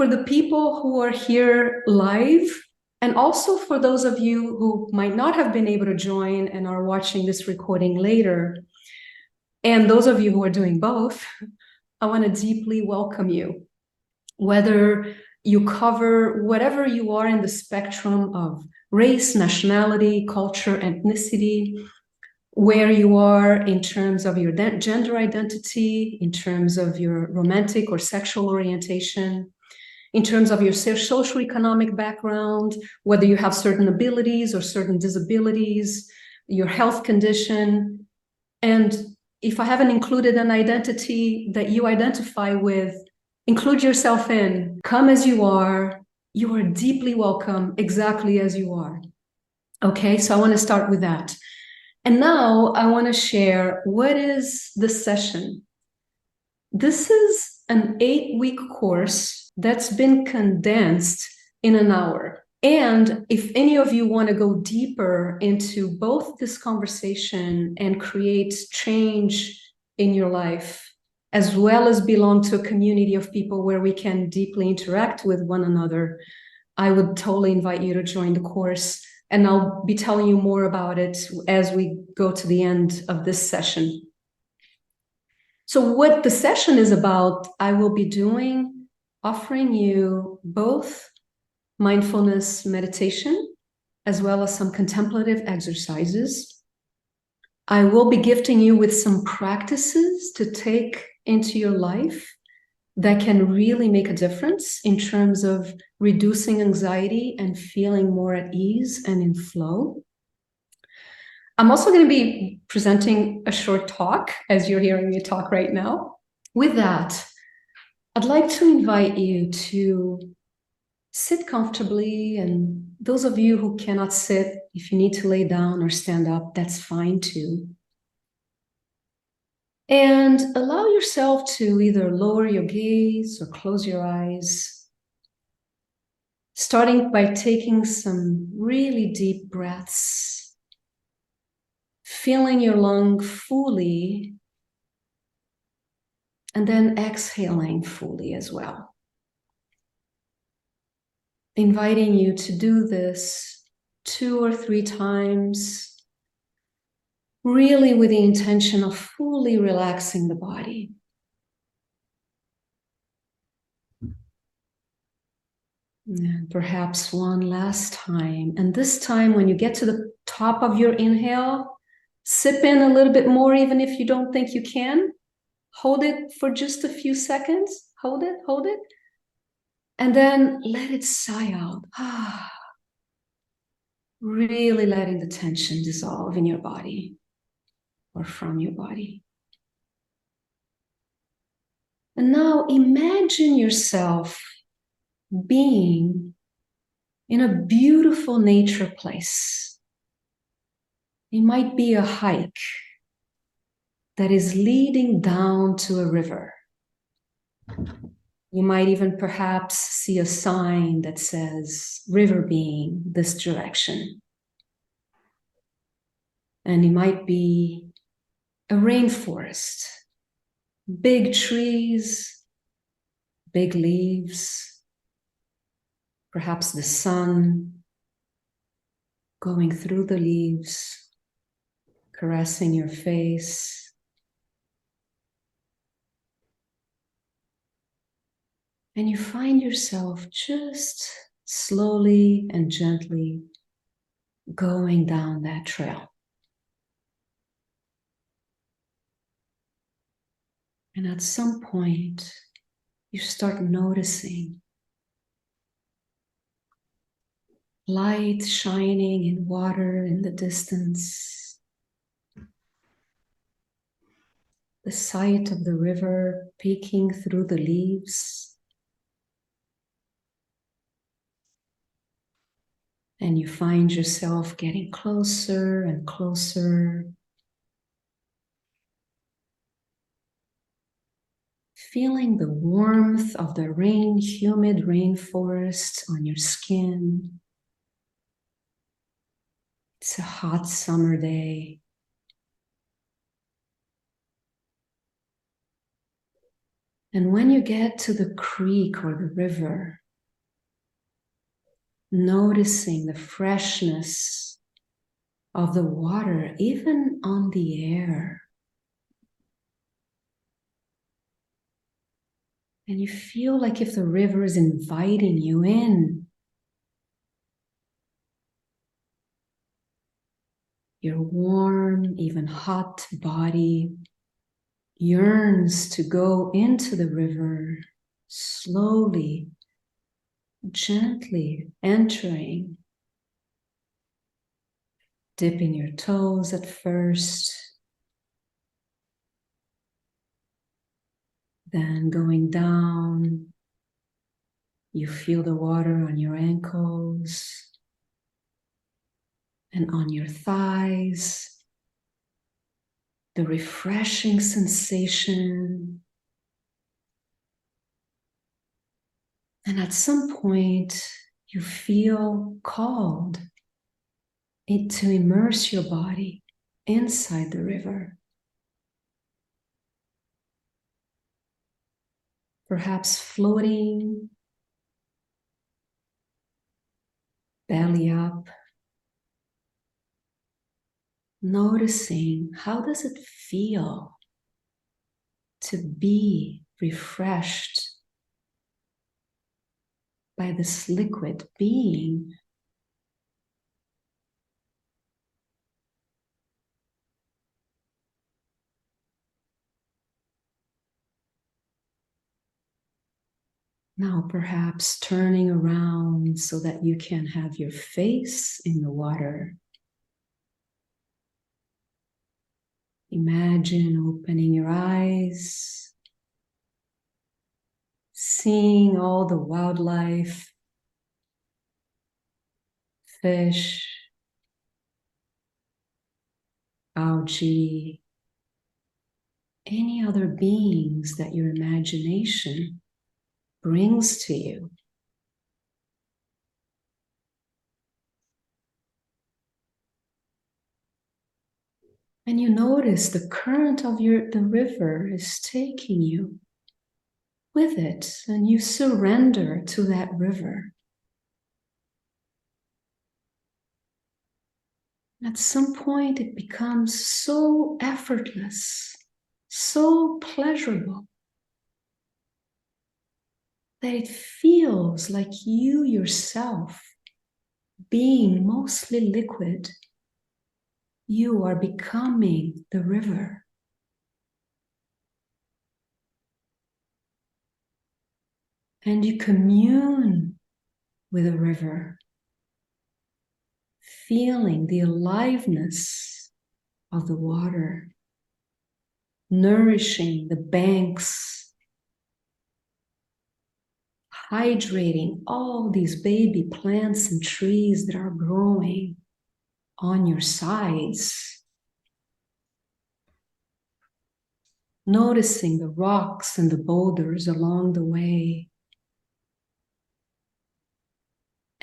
for the people who are here live, and also for those of you who might not have been able to join and are watching this recording later, and those of you who are doing both, I want to deeply welcome you. Whether you cover whatever you are in the spectrum of race, nationality, culture, ethnicity, where you are in terms of your gender identity, in terms of your romantic or sexual orientation, in terms of your socioeconomic background, whether you have certain abilities or certain disabilities, your health condition. And if I haven't included an identity that you identify with, include yourself in. Come as you are. You are deeply welcome exactly as you are. Okay, so I want to start with that. And now I want to share what is this session. This is an 8-week course that's been condensed in an hour. And if any of you want to go deeper into both this conversation and create change in your life, as well as belong to a community of people where we can deeply interact with one another, I would totally invite you to join the course. And I'll be telling you more about it as we go to the end of this session. So what the session is about, I will be doing, offering you both mindfulness meditation, as well as some contemplative exercises. I will be gifting you with some practices to take into your life that can really make a difference in terms of reducing anxiety and feeling more at ease and in flow. I'm also going to be presenting a short talk, as you're hearing me talk right now. With that, I'd like to invite you to sit comfortably, and those of you who cannot sit, if you need to lay down or stand up, that's fine too. And allow yourself to either lower your gaze or close your eyes, starting by taking some really deep breaths, filling your lung fully, and then exhaling fully as well. Inviting you to do this 2 or 3 times, really with the intention of fully relaxing the body. And perhaps one last time. And this time, when you get to the top of your inhale, sip in a little bit more, even if you don't think you can. Hold it for just a few seconds. Hold it, hold it. And then let it sigh out. Really letting the tension dissolve in your body or from your body. And now imagine yourself being in a beautiful nature place. It might be a hike that is leading down to a river. You might even perhaps see a sign that says, river being this direction. And it might be a rainforest, big trees, big leaves, perhaps the sun going through the leaves, caressing your face. And you find yourself just slowly and gently going down that trail. And at some point, you start noticing light shining in water in the distance, the sight of the river peeking through the leaves. And you find yourself getting closer and closer, feeling the warmth of the humid rainforest on your skin. It's a hot summer day. And when you get to the creek or the river, noticing the freshness of the water, even on the air. And you feel like if the river is inviting you in. Your warm, even hot body yearns to go into the river, slowly, gently entering, dipping your toes at first, then going down. You feel the water on your ankles and on your thighs, the refreshing sensation. And at some point, you feel called to immerse your body inside the river. Perhaps floating, belly up, noticing how does it feel to be refreshed by this liquid being. Now perhaps turning around so that you can have your face in the water. Imagine opening your eyes, seeing all the wildlife, fish, algae, any other beings that your imagination brings to you. And you notice the current of the river is taking you with it, and you surrender to that river. At some point, it becomes so effortless, so pleasurable, that it feels like you yourself, being mostly liquid, you are becoming the river. And you commune with the river, feeling the aliveness of the water, nourishing the banks, hydrating all these baby plants and trees that are growing on your sides, noticing the rocks and the boulders along the way.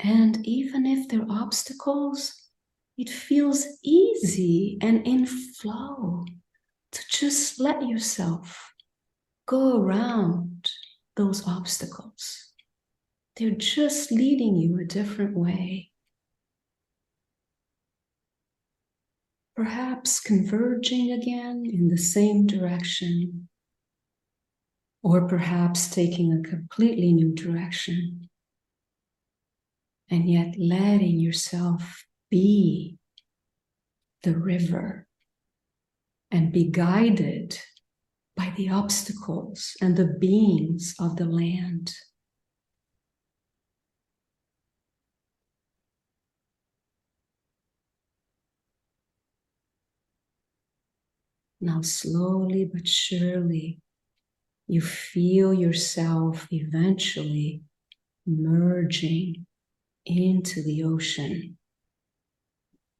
And even if there are obstacles, it feels easy and in flow to just let yourself go around those obstacles. They're just leading you a different way. Perhaps converging again in the same direction, or perhaps taking a completely new direction, and yet letting yourself be the river and be guided by the obstacles and the beings of the land. Now, slowly but surely, you feel yourself eventually merging into the ocean,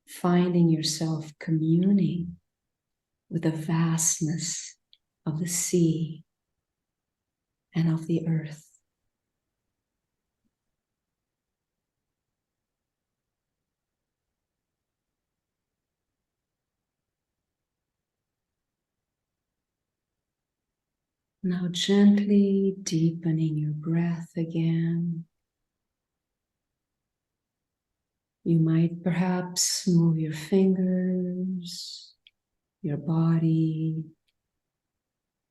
finding yourself communing with the vastness of the sea and of the earth. Now gently deepening your breath again. You might perhaps move your fingers, your body,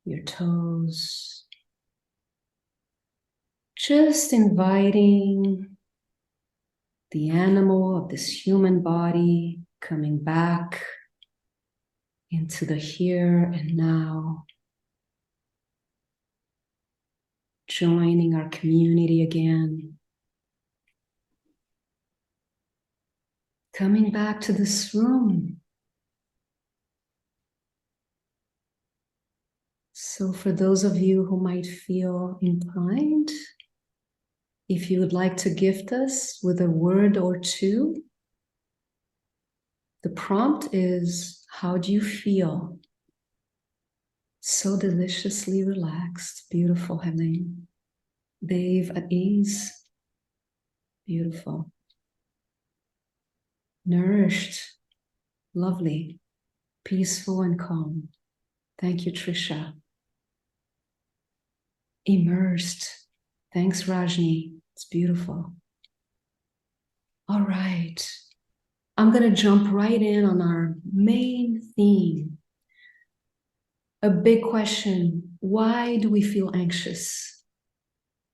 your toes. Just inviting the animal of this human body coming back into the here and now, joining our community again, coming back to this room. So for those of you who might feel inclined, if you would like to gift us with a word or two, the prompt is, how do you feel? So deliciously relaxed. Beautiful, Helene. Dave, at ease. Beautiful. Nourished. Lovely. Peaceful and calm. Thank you, Trisha. Immersed. Thanks, Rajni. It's beautiful. All right. I'm going to jump right in on our main theme. A big question. Why do we feel anxious?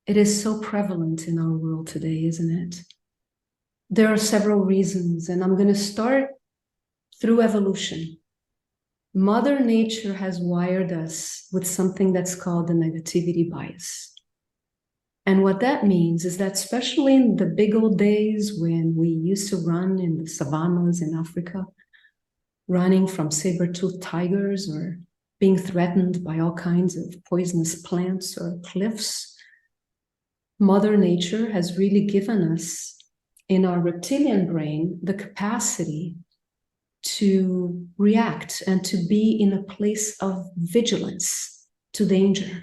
It is so prevalent in our world today, isn't it? There are several reasons, and I'm going to start through evolution. Mother Nature has wired us with something that's called the negativity bias. And what that means is that, especially in the big old days when we used to run in the savannas in Africa, running from saber-toothed tigers or being threatened by all kinds of poisonous plants or cliffs, Mother Nature has really given us, in our reptilian brain, the capacity to react and to be in a place of vigilance to danger.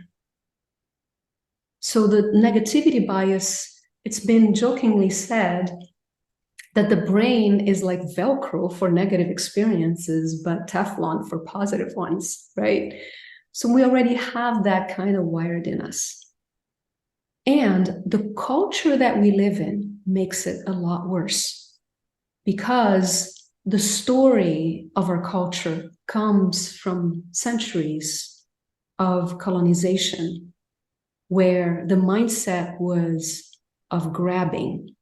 So the negativity bias, it's been jokingly said that the brain is like Velcro for negative experiences, but Teflon for positive ones, right? So we already have that kind of wired in us. And the culture that we live in makes it a lot worse, because the story of our culture comes from centuries of colonization, where the mindset was of grabbing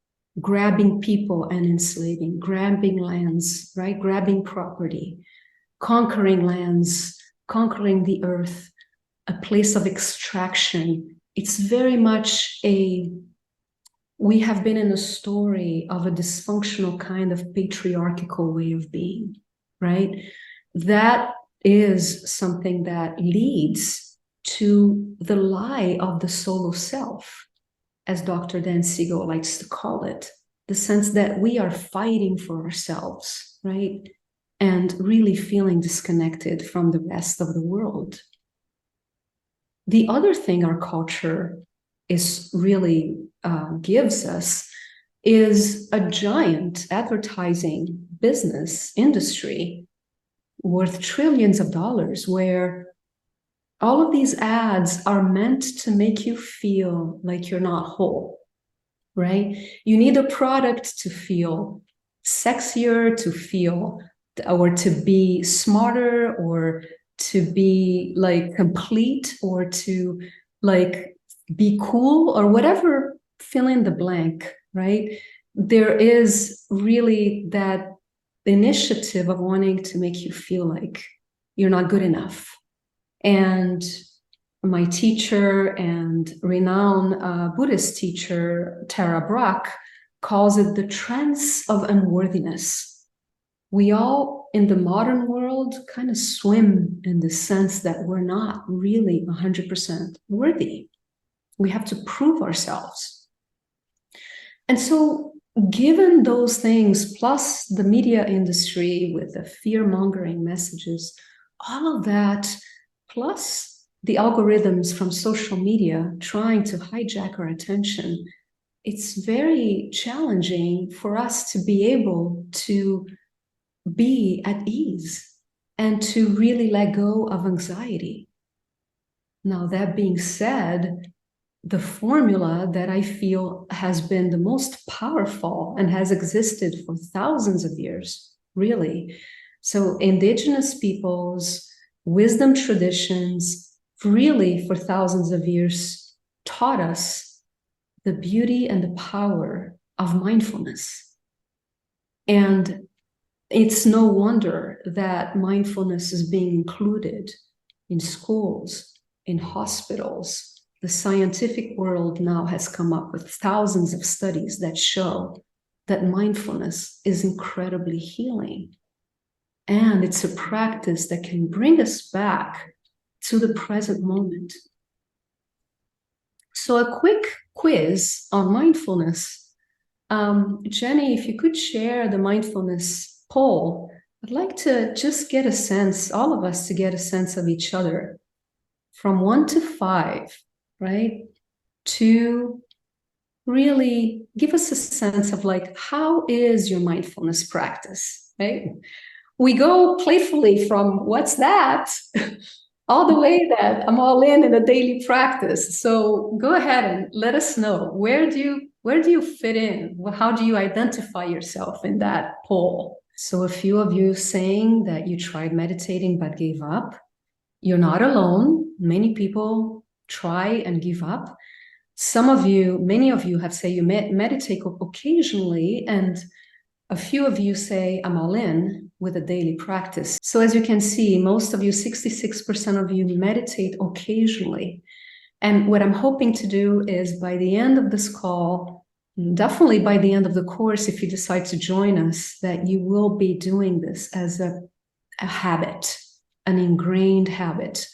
people and enslaving, grabbing lands, right? Grabbing property, conquering lands, conquering the earth, a place of extraction. It's very much we have been in a story of a dysfunctional kind of patriarchal way of being, right? That is something that leads to the lie of the solo self, as Dr. Dan Siegel likes to call it, the sense that we are fighting for ourselves, right? And really feeling disconnected from the rest of the world. The other thing our culture is really gives us is a giant advertising business industry worth trillions of dollars, where all of these ads are meant to make you feel like you're not whole, right? You need a product to feel sexier, to feel, or to be smarter, or to be like complete, or to like be cool, or whatever, fill in the blank, right? There is really that initiative of wanting to make you feel like you're not good enough. And my teacher and renowned Buddhist teacher, Tara Brach, calls it the trance of unworthiness. We all in the modern world kind of swim in the sense that we're not really 100% worthy. We have to prove ourselves. And so, given those things, plus the media industry with the fear-mongering messages, all of that, plus the algorithms from social media trying to hijack our attention, it's very challenging for us to be able to be at ease and to really let go of anxiety. Now, that being said, the formula that I feel has been the most powerful and has existed for thousands of years, really. So, indigenous peoples, wisdom traditions, really for thousands of years taught us the beauty and the power of mindfulness. And it's no wonder that mindfulness is being included in schools, in hospitals. The scientific world now has come up with thousands of studies that show that mindfulness is incredibly healing. And it's a practice that can bring us back to the present moment. So, a quick quiz on mindfulness. Jenny, if you could share the mindfulness poll, I'd like to just get a sense, all of us to get a sense of each other from 1 to 5, right? To really give us a sense of like, how is your mindfulness practice, right? We go playfully from what's that all the way that I'm all in a daily practice. So go ahead and let us know, where do you fit in? How do you identify yourself in that poll? So a few of you saying that you tried meditating but gave up. You're not alone. Many people try and give up. Many of you have said you meditate occasionally, and a few of you say, I'm all in with a daily practice. So as you can see, most of you, 66% of you, meditate occasionally. And what I'm hoping to do is by the end of this call, definitely by the end of the course, if you decide to join us, that you will be doing this as a habit, an ingrained habit.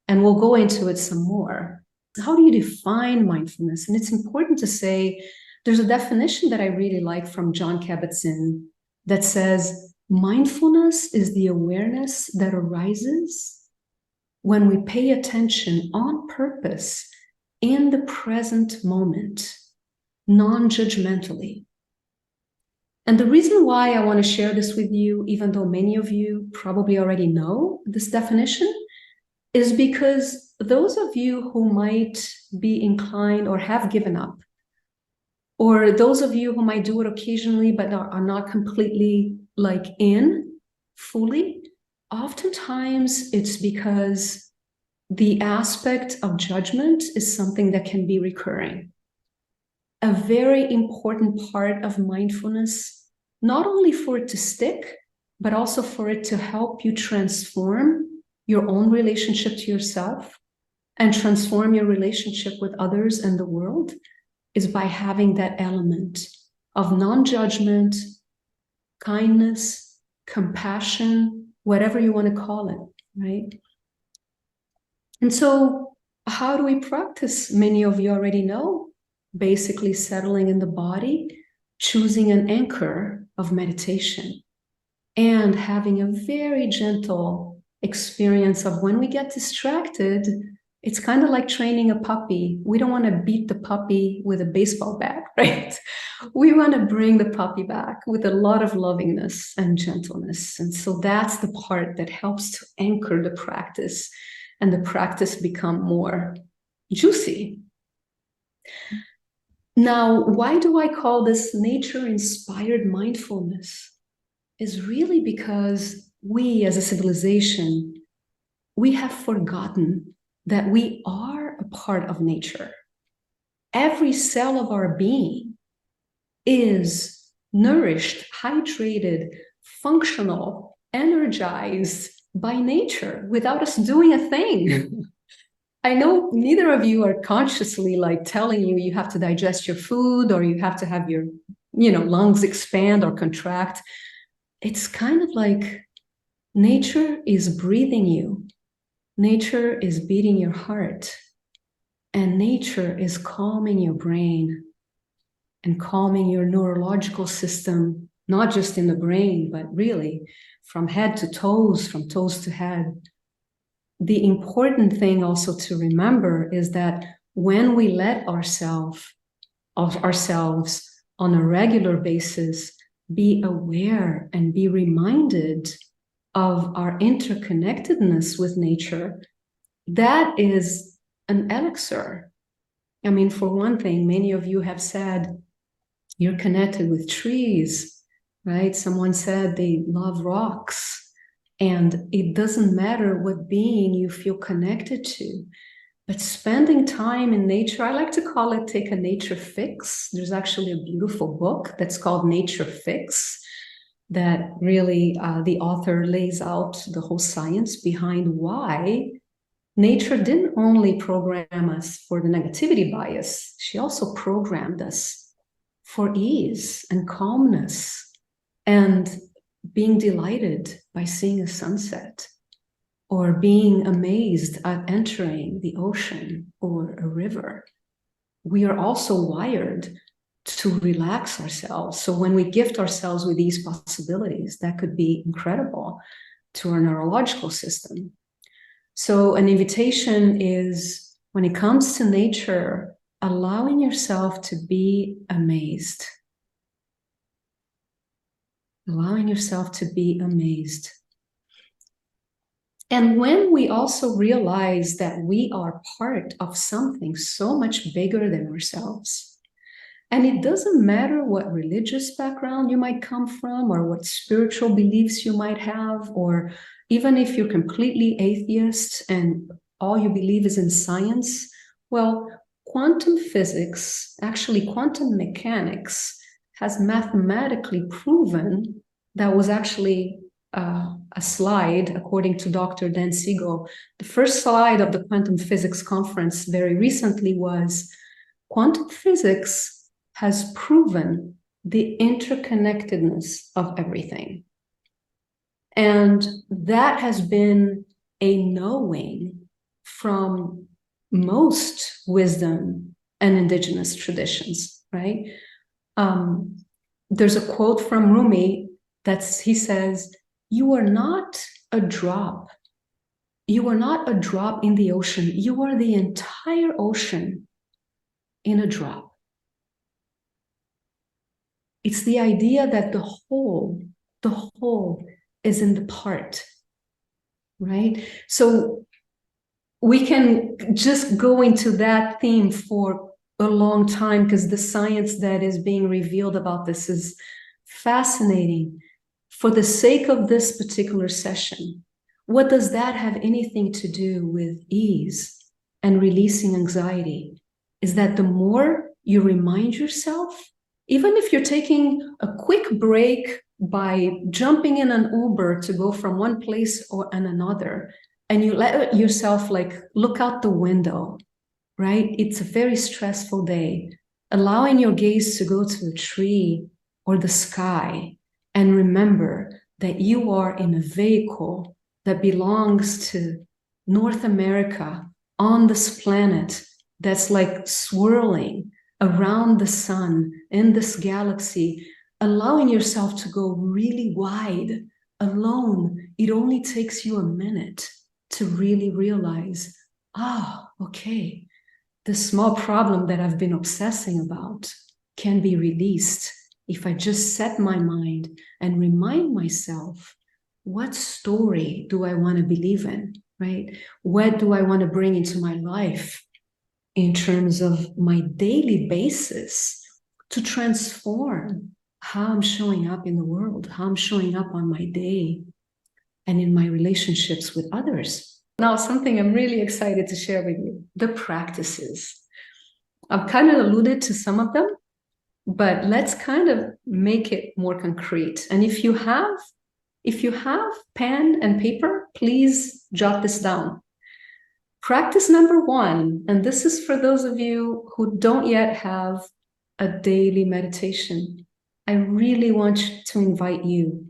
And we'll go into it some more. How do you define mindfulness? And it's important to say, there's a definition that I really like from Jon Kabat-Zinn that says, mindfulness is the awareness that arises when we pay attention on purpose in the present moment, non-judgmentally. And the reason why I want to share this with you, even though many of you probably already know this definition, is because those of you who might be inclined or have given up, or those of you who might do it occasionally but are not completely like in fully, oftentimes it's because the aspect of judgment is something that can be recurring. A very important part of mindfulness, not only for it to stick, but also for it to help you transform your own relationship to yourself and transform your relationship with others and the world, is by having that element of non-judgment, kindness, compassion, whatever you want to call it, right? And so how do we practice? Many of you already know, basically settling in the body, choosing an anchor of meditation, and having a very gentle experience of when we get distracted. It's kind of like training a puppy. We don't want to beat the puppy with a baseball bat, right? We want to bring the puppy back with a lot of lovingness and gentleness. And so that's the part that helps to anchor the practice and the practice become more juicy. Now, why do I call this nature-inspired mindfulness? Is really because we as a civilization, we have forgotten that we are a part of nature. Every cell of our being is nourished, hydrated, functional, energized by nature without us doing a thing. I know neither of you are consciously like telling you have to digest your food or you have to have your, lungs expand or contract. It's kind of like nature is breathing you. Nature is beating your heart, and nature is calming your brain and calming your neurological system, not just in the brain, but really from head to toes, from toes to head. The important thing also to remember is that when we let ourselves on a regular basis be aware and be reminded of our interconnectedness with nature, that is an elixir. I mean, for one thing, many of you have said you're connected with trees, right? Someone said they love rocks. And it doesn't matter what being you feel connected to, but spending time in nature, I like to call it take a nature fix. There's actually a beautiful book that's called Nature Fix that really the author lays out the whole science behind why nature didn't only program us for the negativity bias, she also programmed us for ease and calmness and being delighted by seeing a sunset or being amazed at entering the ocean or a river. We are also wired to relax ourselves. So when we gift ourselves with these possibilities, that could be incredible to our neurological system. So an invitation is, when it comes to nature, allowing yourself to be amazed. Allowing yourself to be amazed. And when we also realize that we are part of something so much bigger than ourselves, and it doesn't matter what religious background you might come from or what spiritual beliefs you might have, or even if you're completely atheist and all you believe is in science, well, quantum physics, actually quantum mechanics, has mathematically proven that was actually a slide, according to Dr. Dan Siegel. The first slide of the quantum physics conference very recently was quantum physics has proven the interconnectedness of everything. And that has been a knowing from most wisdom and indigenous traditions, right? There's a quote from Rumi he says, "You are not a drop. You are not a drop in the ocean. You are the entire ocean in a drop." It's the idea that the whole is in the part, right? So we can just go into that theme for a long time because the science that is being revealed about this is fascinating. For the sake of this particular session, what does that have anything to do with ease and releasing anxiety? Is that the more you remind yourself, even if you're taking a quick break by jumping in an Uber to go from one place or another, and you let yourself like look out the window, right? It's a very stressful day. Allowing your gaze to go to a tree or the sky, and remember that you are in a vehicle that belongs to North America on this planet that's like swirling around the sun in this galaxy, allowing yourself to go really wide alone. It only takes you a minute to really realize, okay, this small problem that I've been obsessing about can be released if I just set my mind and remind myself, what story do I want to believe in, right? What do I want to bring into my life in terms of my daily basis to transform how I'm showing up in the world, how I'm showing up on my day and in my relationships with others. Now, something I'm really excited to share with you, the practices. I've kind of alluded to some of them, but let's kind of make it more concrete. And if you have pen and paper, please jot this down. Practice number 1, and this is for those of you who don't yet have a daily meditation. I really want to invite you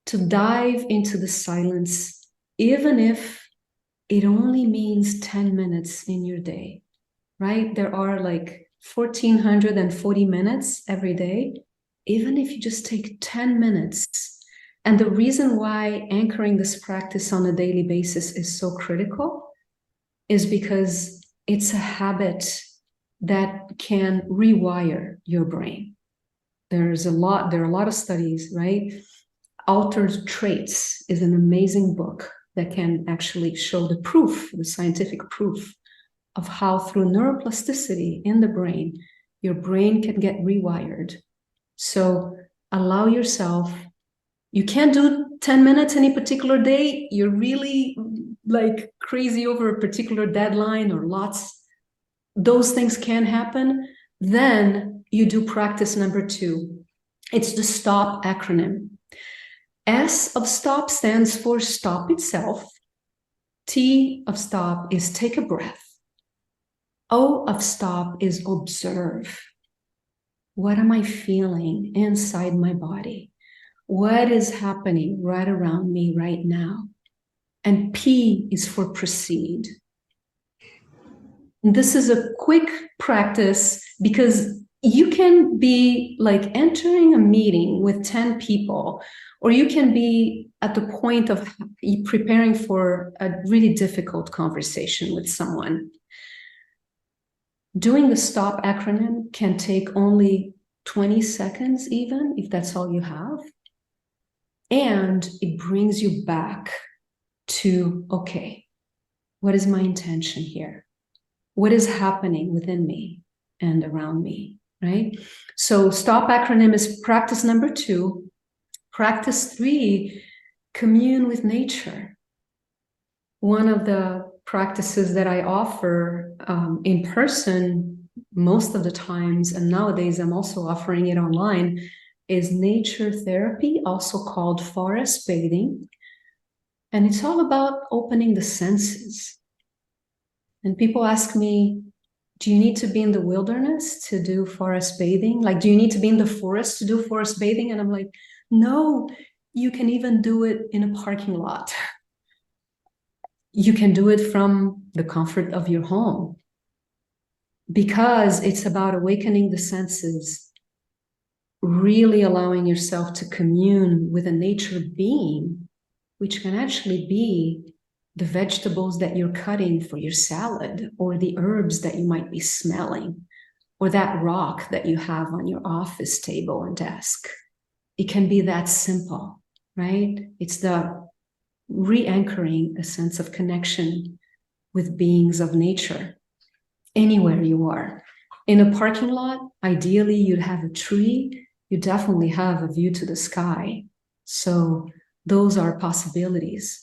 to dive into the silence, even if it only means 10 minutes in your day, right? There are like 1,440 minutes every day, even if you just take 10 minutes. And the reason why anchoring this practice on a daily basis is so critical is because it's a habit that can rewire your brain. There are a lot of studies, right? Altered Traits is an amazing book that can actually show the proof, the scientific proof of how through neuroplasticity in the brain, your brain can get rewired. So allow yourself, you can't do 10 minutes any particular day, you're really like crazy over a particular deadline or lots, those things can happen. Then you do practice number 2. It's the STOP acronym. S of STOP stands for stop itself. T of stop is take a breath. O of stop is observe. What am I feeling inside my body? What is happening right around me right now? And P is for proceed. And this is a quick practice because you can be like entering a meeting with 10 people, or you can be at the point of preparing for a really difficult conversation with someone. Doing the STOP acronym can take only 20 seconds, even if that's all you have. And it brings you back to, okay, what is my intention here? What is happening within me and around me, right? So STOP acronym is practice number 2. Practice 3, commune with nature. One of the practices that I offer in person most of the times, and nowadays I'm also offering it online, is nature therapy, also called forest bathing. And it's all about opening the senses. And people ask me, do you need to be in the wilderness to do forest bathing? Like, do you need to be in the forest to do forest bathing? And I'm like, no, you can even do it in a parking lot. You can do it from the comfort of your home, because it's about awakening the senses, really allowing yourself to commune with a nature being, which can actually be the vegetables that you're cutting for your salad, or the herbs that you might be smelling, or that rock that you have on your office table and desk. It can be that simple, right? It's the re-anchoring a sense of connection with beings of nature anywhere you are. In a parking lot, ideally you'd have a tree. You definitely have a view to the sky. So those are possibilities.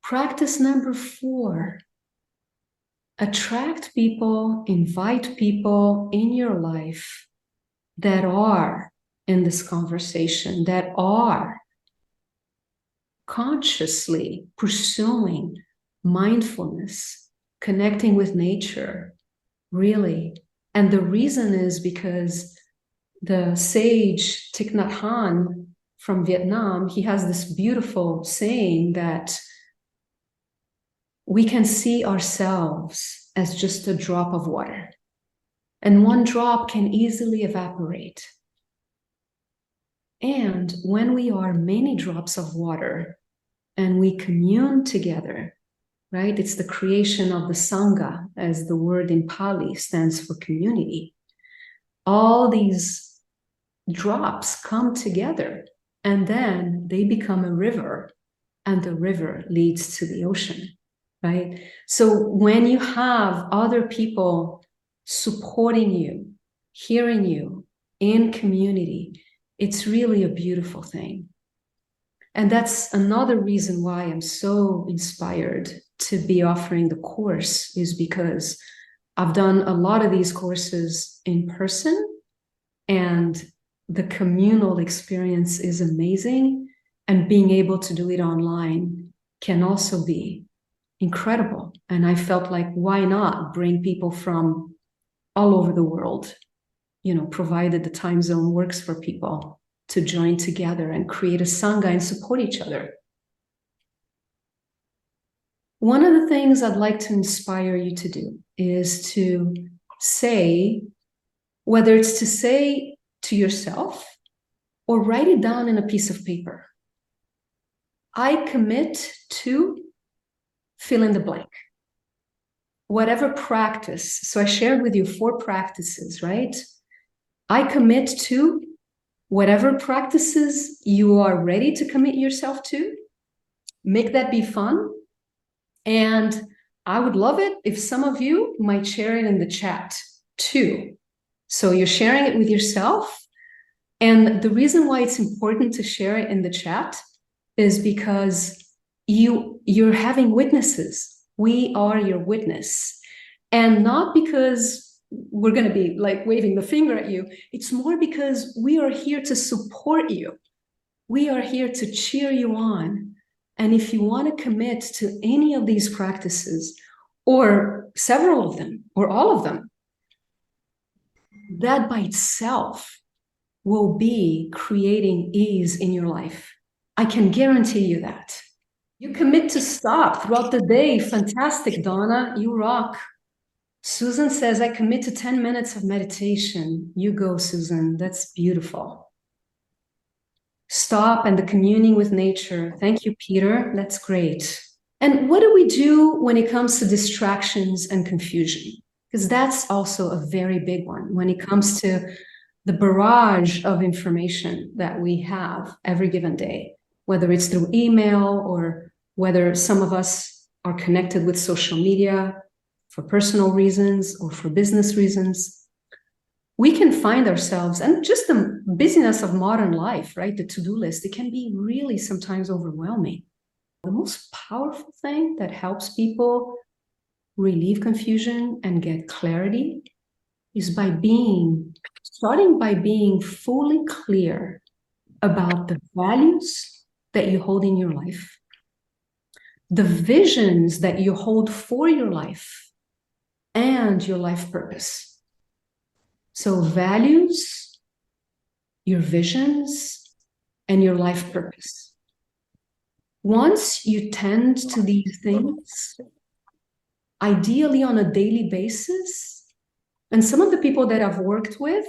Practice number 4, attract people, invite people in your life that are in this conversation, that are consciously pursuing mindfulness, connecting with nature, really. And the reason is because the sage Thich Nhat Hanh from Vietnam, he has this beautiful saying that we can see ourselves as just a drop of water, and one drop can easily evaporate. And when we are many drops of water and we commune together, right? It's the creation of the Sangha, as the word in Pali stands for community. All these drops come together and then they become a river, and the river leads to the ocean, right? So when you have other people supporting you, hearing you in community, it's really a beautiful thing. And that's another reason why I'm so inspired to be offering the course, is because I've done a lot of these courses in person, and the communal experience is amazing. And being able to do it online can also be incredible. And I felt like, why not bring people from all over the world, provided the time zone works for people, to join together and create a Sangha and support each other. One of the things I'd like to inspire you to do is to say, whether it's to say to yourself or write it down in a piece of paper, I commit to fill in the blank. Whatever practice. So I shared with you 4 practices, right? I commit to whatever practices you are ready to commit yourself to. Make that be fun. And I would love it if some of you might share it in the chat too. So you're sharing it with yourself. And the reason why it's important to share it in the chat is because you're having witnesses. We are your witness. And not because we're going to be like waving the finger at you. It's more because we are here to support you. We are here to cheer you on. And if you want to commit to any of these practices, or several of them, or all of them, that by itself will be creating ease in your life. I can guarantee you that. You commit to stop throughout the day. Fantastic, Donna. You rock. Susan says, I commit to 10 minutes of meditation. You go, Susan. That's beautiful. Stop and the communing with nature. Thank you, Peter. That's great. And what do we do when it comes to distractions and confusion? Because that's also a very big one when it comes to the barrage of information that we have every given day, whether it's through email or whether some of us are connected with social media for personal reasons or for business reasons. We can find ourselves, and just the busyness of modern life, right? The to-do list, it can be really sometimes overwhelming. The most powerful thing that helps people relieve confusion and get clarity is starting by being fully clear about the values that you hold in your life, the visions that you hold for your life, and your life purpose. So values, your visions, and your life purpose. Once you tend to these things, ideally on a daily basis, and some of the people that I've worked with,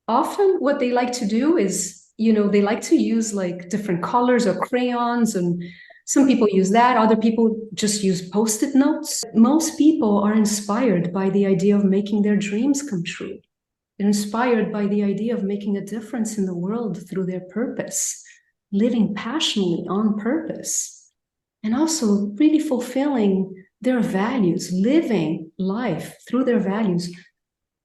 often what they like to do is, they like to use like different colors or crayons, and some people use that. Other people just use Post-it notes. Most people are inspired by the idea of making their dreams come true. They're inspired by the idea of making a difference in the world through their purpose, living passionately on purpose, and also really fulfilling their values, living life through their values.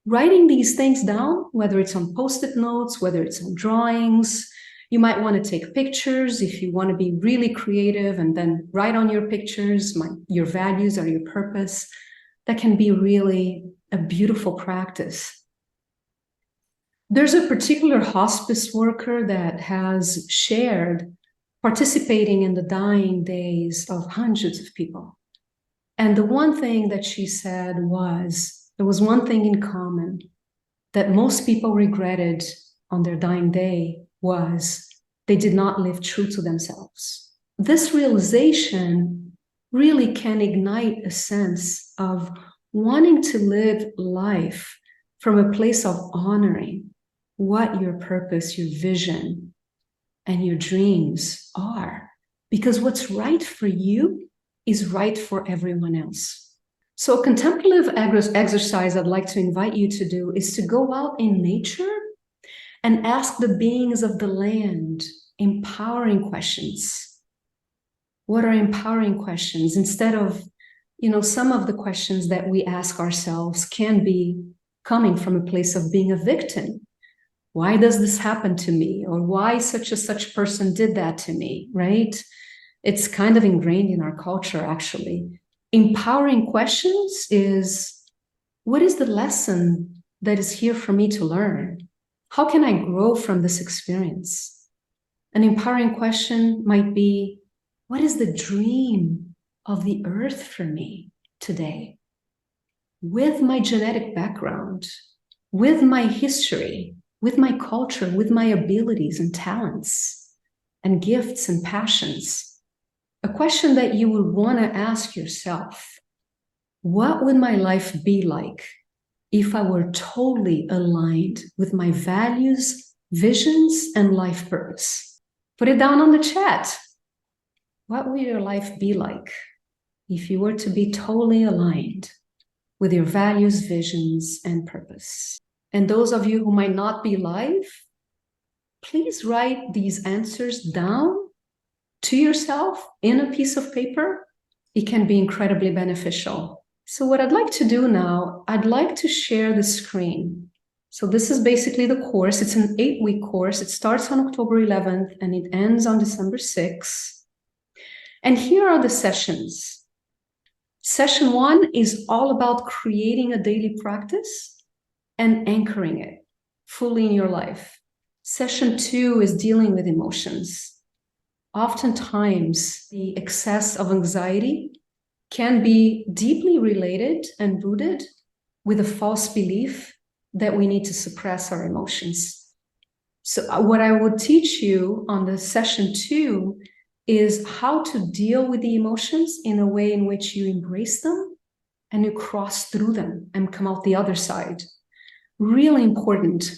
Writing these things down, whether it's on Post-it notes, whether it's on drawings. You might want to take pictures if you want to be really creative and then write on your pictures your values or your purpose. That can be really a beautiful practice. There's a particular hospice worker that has shared participating in the dying days of hundreds of people. And the one thing that she said was, there was one thing in common that most people regretted on their dying day was they did not live true to themselves. This realization really can ignite a sense of wanting to live life from a place of honoring what your purpose, your vision, and your dreams are. Because what's right for you is right for everyone else. So a contemplative exercise I'd like to invite you to do is to go out in nature and ask the beings of the land empowering questions. What are empowering questions? Instead of, some of the questions that we ask ourselves can be coming from a place of being a victim. Why does this happen to me? Or why such a such person did that to me, right? It's kind of ingrained in our culture, actually. Empowering questions is, what is the lesson that is here for me to learn? How can I grow from this experience? An empowering question might be, what is the dream of the earth for me today? With my genetic background, with my history, with my culture, with my abilities and talents and gifts and passions. A question that you would want to ask yourself, what would my life be like if I were totally aligned with my values, visions, and life purpose? Put it down on the chat. What would your life be like if you were to be totally aligned with your values, visions, and purpose? And those of you who might not be live, please write these answers down to yourself in a piece of paper. It can be incredibly beneficial. So what I'd like to do now, I'd like to share the screen. So this is basically the course. It's an 8-week course. It starts on October 11th and it ends on December 6th. And here are the sessions. Session 1 is all about creating a daily practice and anchoring it fully in your life. Session 2 is dealing with emotions. Oftentimes, the excess of anxiety can be deeply related and rooted with a false belief that we need to suppress our emotions. So what I would teach you on the session 2 is how to deal with the emotions in a way in which you embrace them and you cross through them and come out the other side. Really important.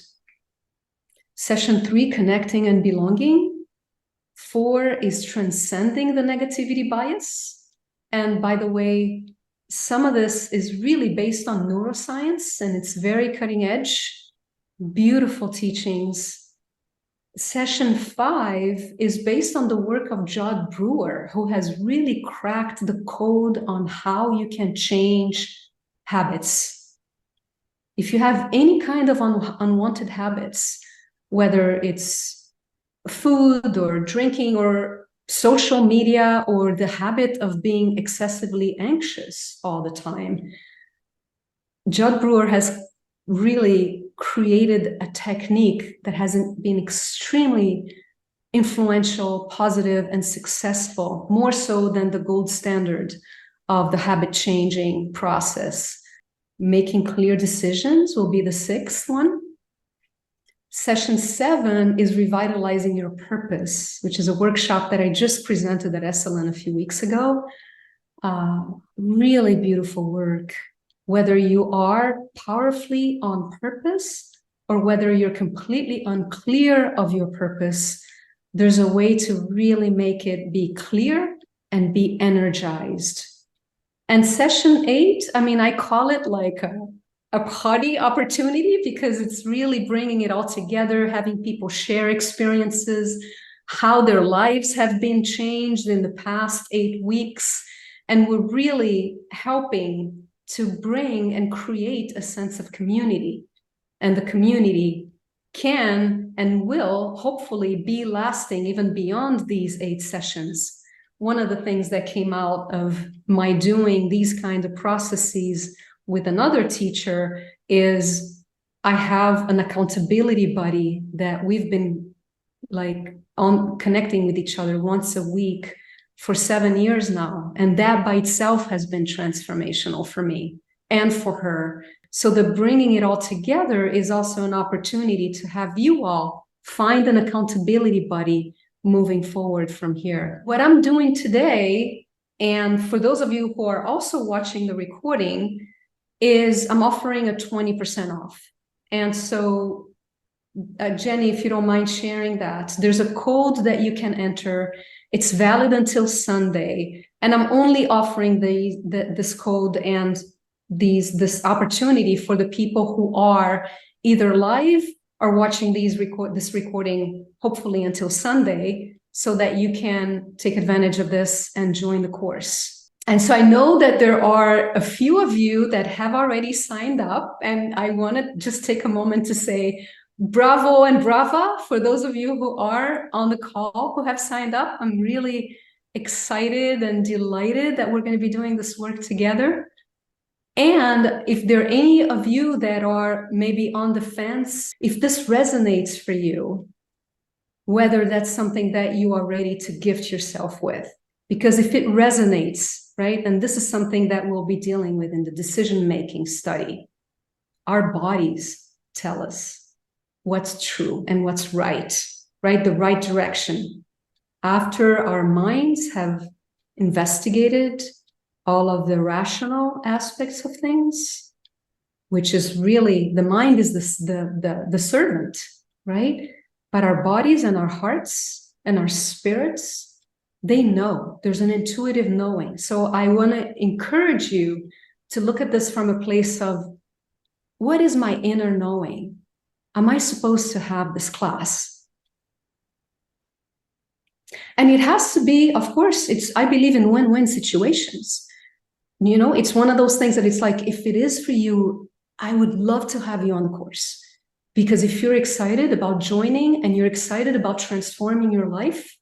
Session 3, connecting and belonging. 4 is transcending the negativity bias. And by the way, some of this is really based on neuroscience and it's very cutting edge, beautiful teachings. Session 5 is based on the work of Judd Brewer, who has really cracked the code on how you can change habits. If you have any kind of unwanted habits, whether it's food or drinking or social media or the habit of being excessively anxious all the time, Judd Brewer has really created a technique that has been extremely influential, positive, and successful, more so than the gold standard of the habit changing process. Making clear decisions will be the 6th one. Session 7 is revitalizing your purpose, which is a workshop that I just presented at Esalen a few weeks ago. Really beautiful work. Whether you are powerfully on purpose or whether you're completely unclear of your purpose, there's a way to really make it be clear and be energized. And session 8, I mean, I call it like a party opportunity because it's really bringing it all together, having people share experiences, how their lives have been changed in the past 8 weeks. And we're really helping to bring and create a sense of community. And the community can and will hopefully be lasting even beyond these 8 sessions. One of the things that came out of my doing these kind of processes with another teacher is I have an accountability buddy that we've been like on connecting with each other once a week for 7 years now. And that by itself has been transformational for me and for her. So the bringing it all together is also an opportunity to have you all find an accountability buddy moving forward from here. What I'm doing today, and for those of you who are also watching the recording, is I'm offering a 20% off. And so Jenny, if you don't mind sharing that, there's a code that you can enter. It's valid until Sunday. And I'm only offering this code and this opportunity for the people who are either live or watching this recording, hopefully until Sunday, so that you can take advantage of this and join the course. And so I know that there are a few of you that have already signed up, and I want to just take a moment to say bravo and brava for those of you who are on the call who have signed up. I'm really excited and delighted that we're going to be doing this work together. And if there are any of you that are maybe on the fence, if this resonates for you, whether that's something that you are ready to gift yourself with, because if it resonates, right, and this is something that we'll be dealing with in the decision-making study, our bodies tell us what's true and what's right, the right direction. After our minds have investigated all of the rational aspects of things, which is really, the mind is the servant, right? But our bodies and our hearts and our spirits, they know. There's an intuitive knowing. So I want to encourage you to look at this from a place of, what is my inner knowing? Am I supposed to have this class? And it has to be, of course, I believe in win-win situations. It's one of those things that it's like, if it is for you, I would love to have you on the course. Because if you're excited about joining and you're excited about transforming your life,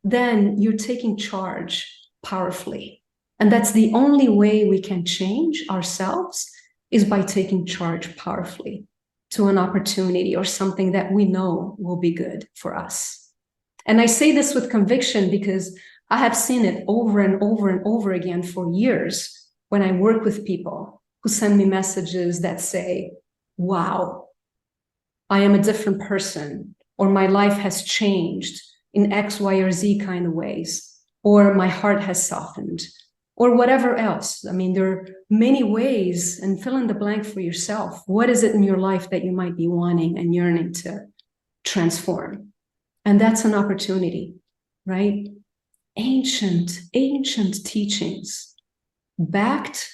then you're taking charge powerfully. And that's the only way we can change ourselves, is by taking charge powerfully to an opportunity or something that we know will be good for us. And I say this with conviction because I have seen it over and over and over again for years when I work with people who send me messages that say, wow, I am a different person, or my life has changed in X, Y, or Z kind of ways, or my heart has softened, or whatever else. I mean, there are many ways, and fill in the blank for yourself. What is it in your life that you might be wanting and yearning to transform? And that's an opportunity, right? Ancient teachings backed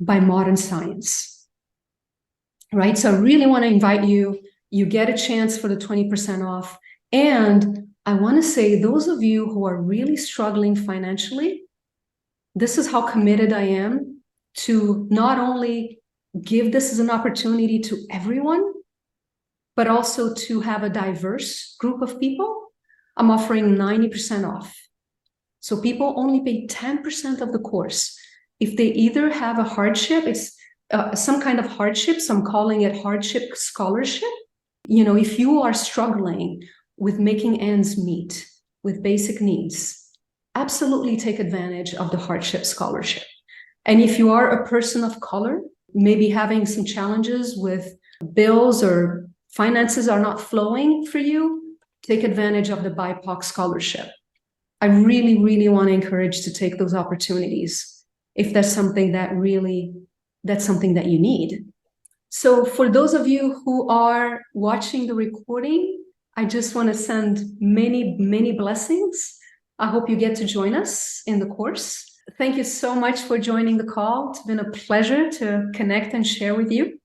by modern science, right? So I really want to invite you. You get a chance for the 20% off. And I want to say, those of you who are really struggling financially, this is how committed I am to not only give this as an opportunity to everyone, but also to have a diverse group of people. I'm offering 90% off. So people only pay 10% of the course. If they either have a hardship, it's some kind of hardship, so I'm calling it hardship scholarship. If you are struggling with making ends meet, with basic needs, absolutely take advantage of the hardship scholarship. And if you are a person of color, maybe having some challenges with bills or finances are not flowing for you, take advantage of the BIPOC scholarship. I really, really want to encourage to take those opportunities if that's something that you need. So for those of you who are watching the recording, I just want to send many, many blessings. I hope you get to join us in the course. Thank you so much for joining the call. It's been a pleasure to connect and share with you.